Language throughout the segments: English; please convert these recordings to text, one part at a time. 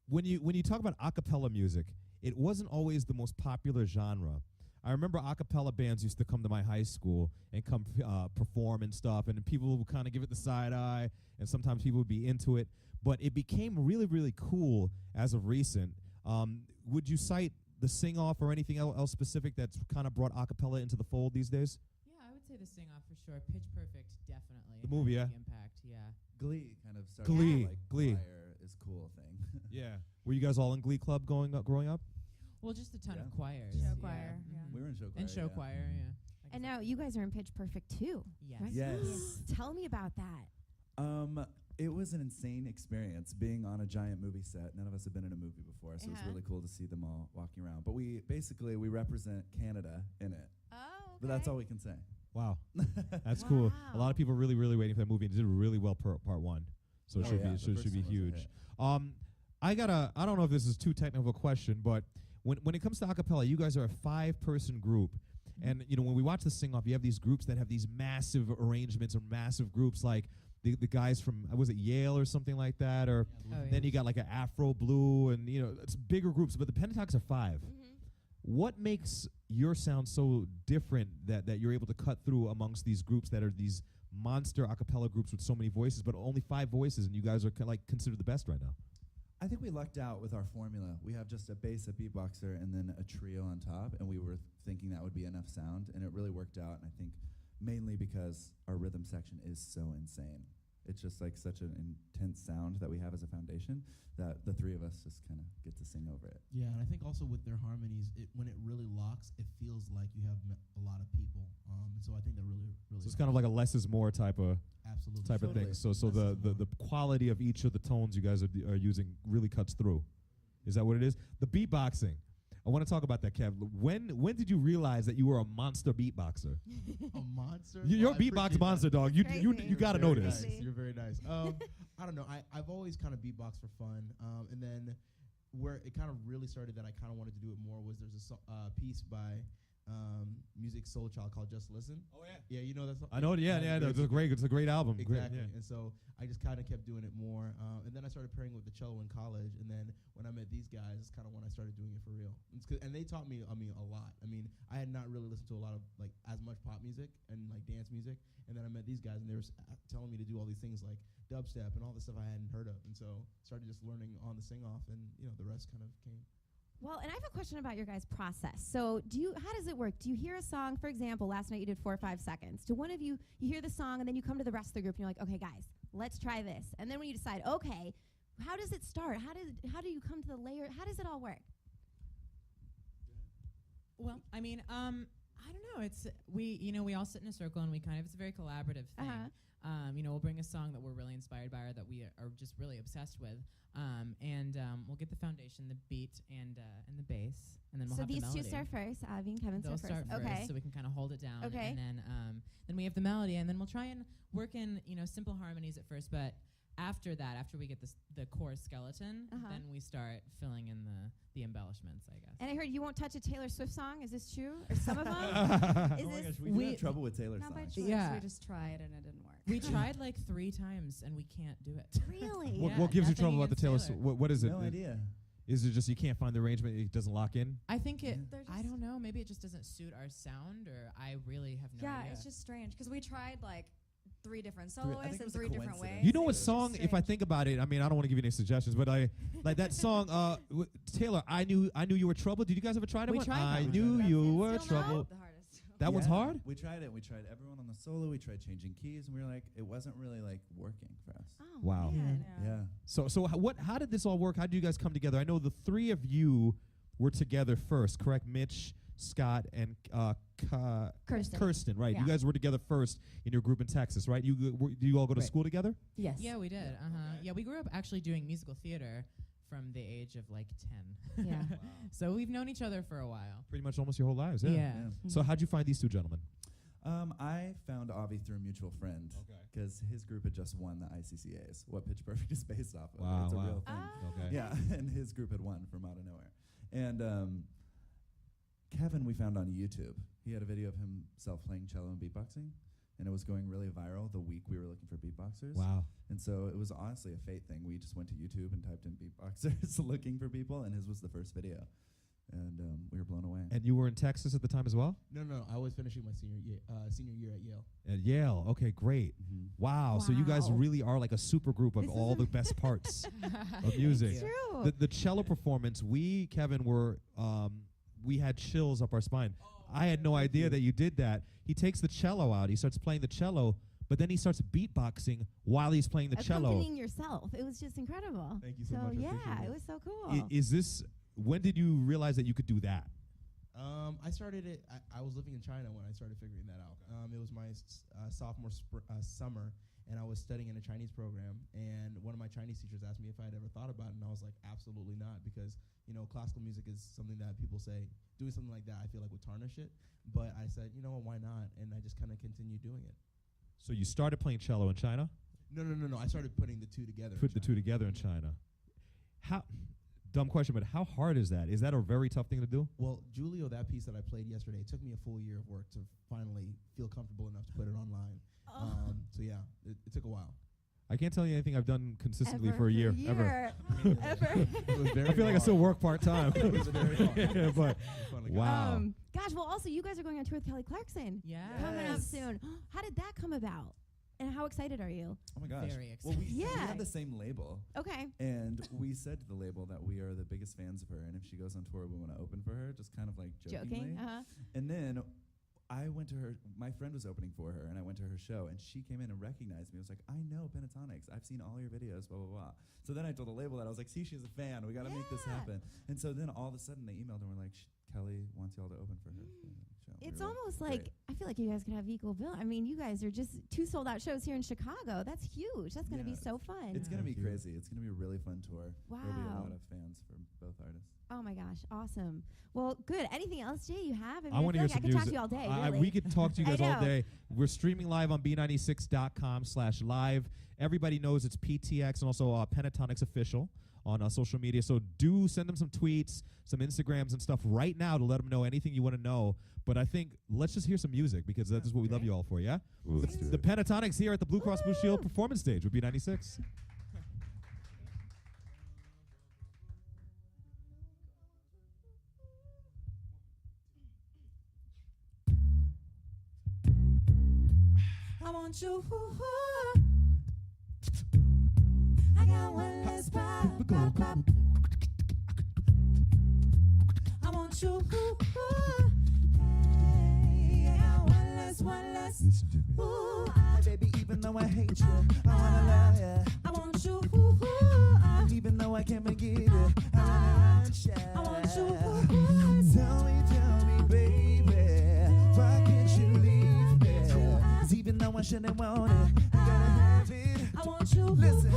when you talk about a cappella music, it wasn't always the most popular genre. I remember a cappella bands used to come to my high school and come perform and stuff, and people would kind of give it the side eye, and sometimes people would be into it. But it became really, really cool as of recent. Would you cite the sing-off or anything else specific that's kind of brought a cappella into the fold these days? Yeah, I would say the sing-off for sure. Pitch Perfect, definitely. The movie, yeah. Big impact, yeah. Glee kind of started like Glee. choir is cool thing. Yeah. Were you guys all in Glee Club growing up? Well, just a ton of choirs. Show yeah. choir, yeah. We were in show choir. And show choir, yeah. And now you guys are in Pitch Perfect too. Yes. Right? Yes. Tell me about that. It was an insane experience being on a giant movie set. None of us had been in a movie before, so it was really cool to see them all walking around. But we represent Canada in it. Oh, okay. But that's all we can say. Wow. That's cool. A lot of people are really, really waiting for that movie, and it did really well part one. So it should be huge. I don't know if this is too technical a question, but when it comes to a cappella, you guys are a 5-person group. And when we watch the sing-off, you have these groups that have these massive arrangements or massive groups like the guys from, was it Yale or something like that? Or then you got like an Afro Blue, and it's bigger groups, but the Pentatonix are 5. What makes your sound so different that you're able to cut through amongst these groups that are these monster a cappella groups with so many voices, but only 5 voices, and you guys are considered the best right now? I think we lucked out with our formula. We have just a bass, a beatboxer, and then a trio on top, and we were thinking that would be enough sound, and it really worked out, and I think mainly because our rhythm section is so insane. It's just like such an intense sound that we have as a foundation that the 3 of us just kind of get to sing over it. Yeah, and I think also with their harmonies, when it really locks, it feels like you have a lot of people. And so I think that really So it's kind of like a less is more type of thing. So the quality of each of the tones you guys are using really cuts through. Is that what it is? The beatboxing. I want to talk about that, Kev. When did you realize that you were a monster beatboxer? A monster? You're a beatbox monster, dog. You got to know this. Nice. You're very nice. I don't know. I've always kind of beatboxed for fun. And then where it kind of really started that I kind of wanted to do it more was there's a piece by Music Soul Child called Just Listen. Oh, yeah. Yeah, you know that song? I know it. Yeah. It's a great album. Exactly. Great, yeah. And so I just kind of kept doing it more. And then I started playing with the cello in college. And then when I met these guys, it's kind of when I started doing it for real. And they taught me, a lot. I mean, I had not really listened to a lot of, as much pop music and, dance music. And then I met these guys, and they were telling me to do all these things like dubstep and all this stuff I hadn't heard of. And so started just learning on the sing-off, and, the rest kind of came. Well, and I have a question about your guys' process. So how does it work? Do you hear a song, for example, last night you did 4 or 5 seconds. Do one of you hear the song, and then you come to the rest of the group, and you're like, okay, guys, let's try this. And then when you decide, okay, how does it start? How do you come to the layer? How does it all work? Well, I mean, I don't know. It's we all sit in a circle, and it's a very collaborative thing. We'll bring a song that we're really inspired by or that we are just really obsessed with, and we'll get the foundation, the beat, and the bass, and then we'll have the melody. So these two start first. Avi and Kevin start first. Okay. So we can kind of hold it down. Okay. And then we have the melody, and then we'll try and work in simple harmonies at first, but after that, after we get the core skeleton, then we start filling in the embellishments, I guess. And I heard you won't touch a Taylor Swift song. Is this true? Or some of them? We have trouble with Taylor songs. Not by choice. Yeah. We just tried and it didn't work. We tried 3 times and we can't do it. Really? What gives you trouble about the Taylor Swift? What is it? No idea. Is it just you can't find the arrangement? It doesn't lock in? I think I don't know. Maybe it just doesn't suit our sound, or I really have no idea. Yeah, it's just strange because we tried 3 different soloists in 3 different ways. You know what song, if I think about it, I mean, I don't want to give you any suggestions, but that song, Taylor, I knew you were trouble. Did you guys ever try that one? I knew you were trouble. That one's hard? We tried it. We tried everyone on the solo. We tried changing keys, and we were like, it wasn't really working for us. Oh, wow. Man. Yeah. So how did this all work? How did you guys come together? I know the 3 of you were together first, correct? Mitch, Scott, and Kirsten, right? Yeah. You guys were together first in your group in Texas, right? Do you all go to school together? Yes. Yeah, we did. Yeah, we grew up actually doing musical theater from the age of 10. Yeah. Wow. So we've known each other for a while. Pretty much almost your whole lives, yeah. Mm-hmm. So how'd you find these 2 gentlemen? I found Avi through a mutual friend because his group had just won the ICCAs, what Pitch Perfect is based off of. Wow, it's a real thing. Okay. Yeah, and his group had won from out of nowhere. And Kevin we found on YouTube. He had a video of himself playing cello and beatboxing. and it was going really viral the week we were looking for beatboxers. Wow. And so it was honestly a fate thing. We just went to YouTube and typed in beatboxers looking for people, and his was the first video. And we were blown away. And you were in Texas at the time as well? No. I was finishing my senior year at Yale. At Yale. Okay, great. Mm-hmm. Wow. So you guys really are like a super group of This all is the best parts of music. It's true. The cello performance, Kevin, were we had chills up our spine. I had no idea that you did that. He takes the cello out. He starts playing the cello, but then he starts beatboxing while he's playing the cello. Accompanying yourself. It was just incredible. Thank you so much. I Yeah, appreciate it was so cool. Is this? When did you realize that you could do that? I started it. I was living in China when I started figuring that out. It was my sophomore summer, and I was studying in a Chinese program. And one of my Chinese teachers asked me if I had ever thought about it, and I was like, absolutely not, because classical music is something that people say doing something like that I feel like would tarnish it. But I said, why not? And I just kind of continued doing it. So you started playing cello in China? No. I started putting the two together. Put the two together in China. How? Dumb question, but how hard is that? Is that a very tough thing to do? Well, Julio, that piece that I played yesterday, it took me a full year of work to finally feel comfortable enough to put it online. So yeah, it took a while. I can't tell you anything I've done consistently Ever for a year. Ever. It was very I feel like I still work part-time. It was very hard. But Fun. wow. Gosh, well, also, you guys are going on tour with Kelly Clarkson. Yes. Coming up soon. How did that come about? And how excited are you? Oh my gosh. Very Well, we excited. had the same label. Okay. And we said to the label that we are the biggest fans of her, and if she goes on tour, we want to open for her, just kind of like jokingly. Joking? Uh-huh. And then I went to her, my friend was opening for her, and I went to her show, and she came in and recognized me. I was like, I know Pentatonix. I've seen all your videos, blah, blah, blah. So then I told the label that. I was like, see, she's a fan. We got to make this happen. And so then all of a sudden they emailed and were like, Kelly wants y'all to open for her. show. It's We were almost great. like, I feel like you guys could have equal bill. I mean, you guys are just 2 sold-out shows here in Chicago. That's huge. That's going to be Yeah, so fun. It's going to be Thank you. crazy. It's going to be a really fun tour. There'll be a Wow. lot of fans for both artists. Oh, my gosh. Awesome. Well, good. Anything else, Jay, you have? I want to hear feel like some I could talk music. to you all day, I- really. we could talk to you I guys all know. day. We're streaming live on b96.com/live. Everybody knows it's PTX and also Pentatonix Official on social media. So do send them some tweets, some Instagrams and stuff right now to let them know anything you want to know. But I think let's just hear some music because that's what we love you all for, yeah? Let's do The Pentatonix here at the Blue Cross Blue Shield performance stage with B96. I want you. I got one less pop, pop, pop. I want you. Hey, I got one less. Ooh, Baby, even though I hate you, I wanna love you. I want you. Even though I can't make it, I want you. Tell me, baby, why can't you leave me? 'Cause even though I shouldn't want it, you gotta have it. I want you. Listen. The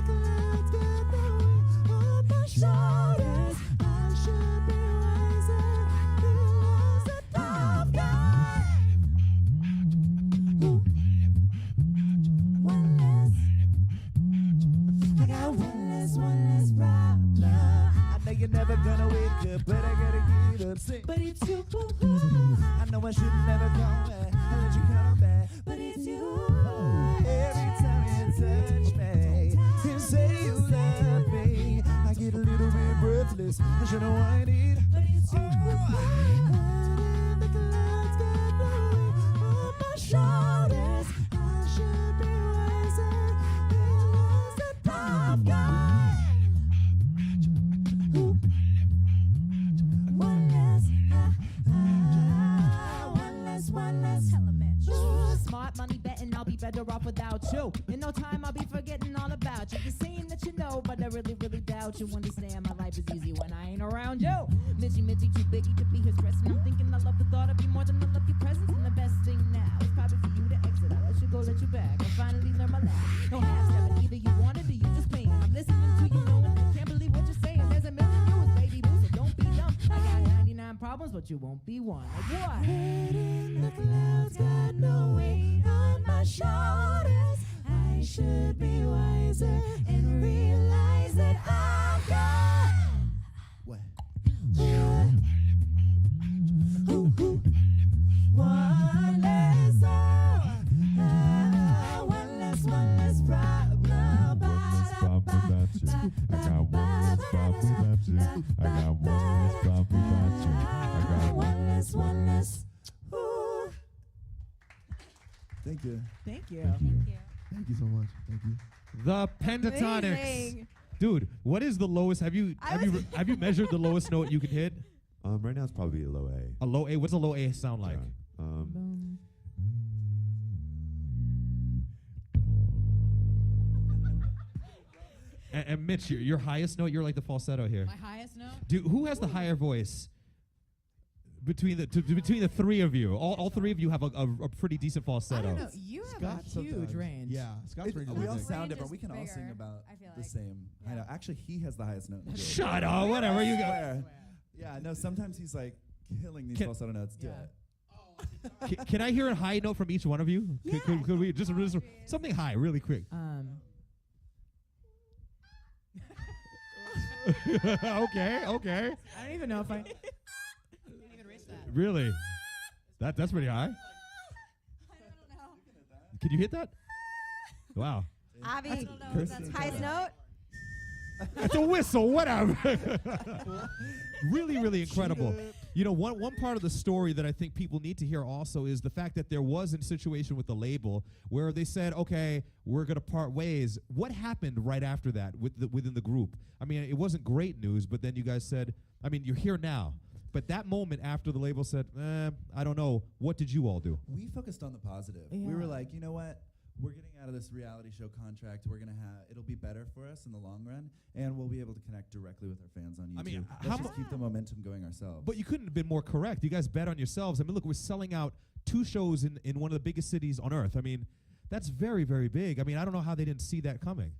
clouds got no on my shoulders. I should be wiser. Realize that I've got one less. I got one less problem. I know you're never gonna wake up, but I gotta get up. Sing. But it's you. I know I should never come back. I let you come back. But it's you. Every time you touch me and say you love me, I get a little bit breathless. I shouldn't want it. But it's you. The clouds got no on my shoulders. I should be wiser. Realize that I've got one less. One less element. Smart money betting I'll be better off without you. In no time I'll be forgetting all about you. You're saying that you know, but I really, really doubt you. Understand my life is easy when I ain't around you. Mitchy, too biggie to be his stress. And I'm thinking I love the thought of you more than I love your presence. And the best thing now is probably for you to exit. I let you go, let you back. I finally learn my lesson. No half stepping, either you want it or you just paying. I'm listening to you knowing I can't believe what you're saying. There's a million you, baby boo, so don't be dumb. I got 99 problems, but you won't be one. Like what? The clouds got no weight on my shoulders. I should be wiser and realize that I've got What? one less I got one less problem without you. I got one less problem without you. I got one less, one less. Ooh. Thank you. Thank you. Thank you. Thank you. Thank you so much. Thank you. The Pentatonix. Amazing. Dude, what is the lowest? Have you measured the lowest note you can hit? Right now it's probably a low A. A low A. What's a low A sound like? Yeah. Boom. And Mitch, your highest note, you're like the falsetto here. My highest note? Dude, who has the higher voice between the three of you? All three of you have a pretty decent I falsetto. don't know. You have Scott a huge sometimes. range. Yeah, Scott's range is We all big. sound Range different. is We can all sing bigger, about I feel the like. same. I know. Actually, he has the highest note. in the group. Shut up, whatever you go. Swear. Yeah, no, sometimes he's like killing these Can- falsetto notes. Do Yeah. it. Can I hear a high note from each one of you? Yeah. Could we just something high, really quick? Okay. I don't even know if I can't even reach that. Really? That's pretty high. I don't know. Can you hit that? Wow. Avi, I don't know. Kirsten That's highest note? It's a whistle, whatever. Really incredible. You know, one part of the story that I think people need to hear also is the fact that there was a situation with the label where they said, okay, we're going to part ways. What happened right after that within the group? I mean, it wasn't great news, but then you guys said, I mean, you're here now. But that moment after the label said, I don't know, what did you all do? We focused on the positive. Yeah. We were like, you know what? We're getting out of this reality show contract. We're gonna it'll be better for us in the long run, and we'll be able to connect directly with our fans on YouTube. I mean, Let's how just keep the momentum going ourselves. But you couldn't have been more correct. You guys bet on yourselves. I mean, look, we're selling out 2 shows in one of the biggest cities on earth. I mean, that's very big. I mean, I don't know how they didn't see that coming.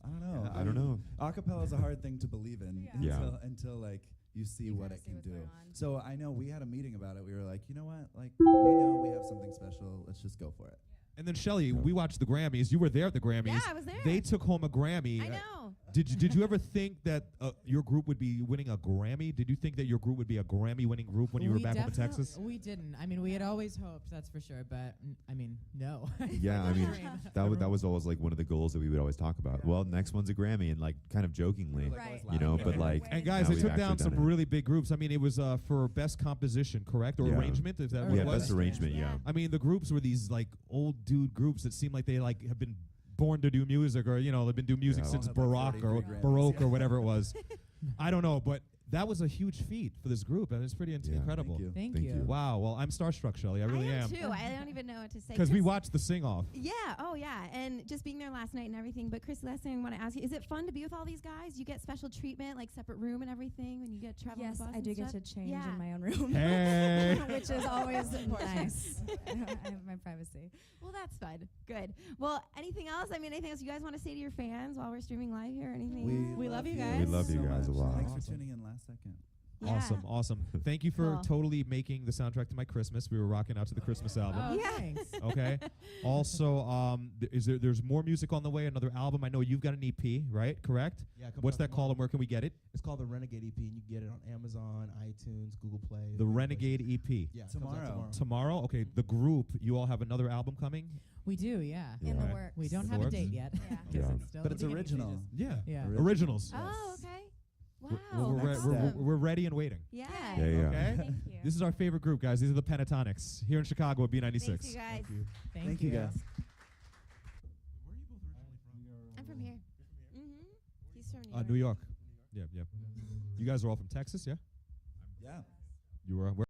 I don't know. I don't know. Acapella is a hard thing to believe in Yeah. until like you see You what kinda it see can what's do. going on. So I know we had a meeting about it. We were like, you know what? Like we know we have something special. Let's just go for it. And then Shelly, we watched the Grammys. You were there at the Grammys. Yeah, I was there. They took home a Grammy. I know. Did you ever think that your group would be winning a Grammy? Did you think that your group would be a Grammy-winning group when you were We back home in definitely- Texas? We didn't. I mean, we had always hoped, that's for sure. But I mean, no. Yeah, I mean, Dream. that was always like one of the goals that we would always talk about. Yeah. Well, next one's a Grammy, and like kind of jokingly, Like, Right. you know, Yeah. but like, And guys, now they we've took actually down done some it. really big groups. I mean, it was for best composition, correct, or Yeah. arrangement? Is that Or what yeah, it was? best arrangement, yeah. I mean, the groups were these like old dude groups that seem like they like have been born to do music, or they've been doing music Yeah. since All had, like, Baroque 33 or Grammys, Baroque yeah. or whatever it was. I don't know, but that was a huge feat for this group, and it's pretty Yeah. incredible. Thank you. Thank Thank you. you. Wow. Well, I'm starstruck, Shelly. I really am am. too. I don't even know what to say. Because we Chris- watched the sing-off. Yeah. Oh, yeah. And just being there last night and everything. But Chris, last thing I want to ask you: is it fun to be with all these guys? You get special treatment, like separate room and everything, when you get travel. Yes, on the bus I do and get stuff? to change Yeah. in my own room. Hey. Which is always nice. I have my privacy. Well, that's fun. Good. Well, anything else? I mean, anything else you guys want to say to your fans while we're streaming live here? Or anything? We love you We guys. love you so guys a much. lot. Thanks Awesome. for tuning in last second. Yeah. Awesome. Thank you for Cool. totally making the soundtrack to my Christmas. We were rocking out to the Christmas album. Oh, Yeah. thanks. Okay. Also, there's more music on the way, another album. I know you've got an EP, right? Correct? Yeah, comes What's out that called tomorrow. and where can we get it? It's called the Renegade EP, and you can get it on Amazon, iTunes, Google Play. The different Renegade places. EP. Yeah, it comes out Tomorrow. Tomorrow? Okay, the group, you all have another album coming? We do, yeah. Yeah. In the Right. works. We don't In have the a works? date yet. Yeah. 'cause Yeah. it's still But in it's the beginning original. stages. Yeah. Yeah. Originals. Oh, okay. Wow. We're, that's we're, awesome. we're ready and waiting. Yeah. Yeah, yeah. Okay? Thank you. This is our favorite group, guys. These are the Pentatonix here in Chicago at B96. Thanks, you guys. Thank you guys. I'm from here. He's from New York. Yeah. You guys are all from Texas, yeah? Yeah. You were where?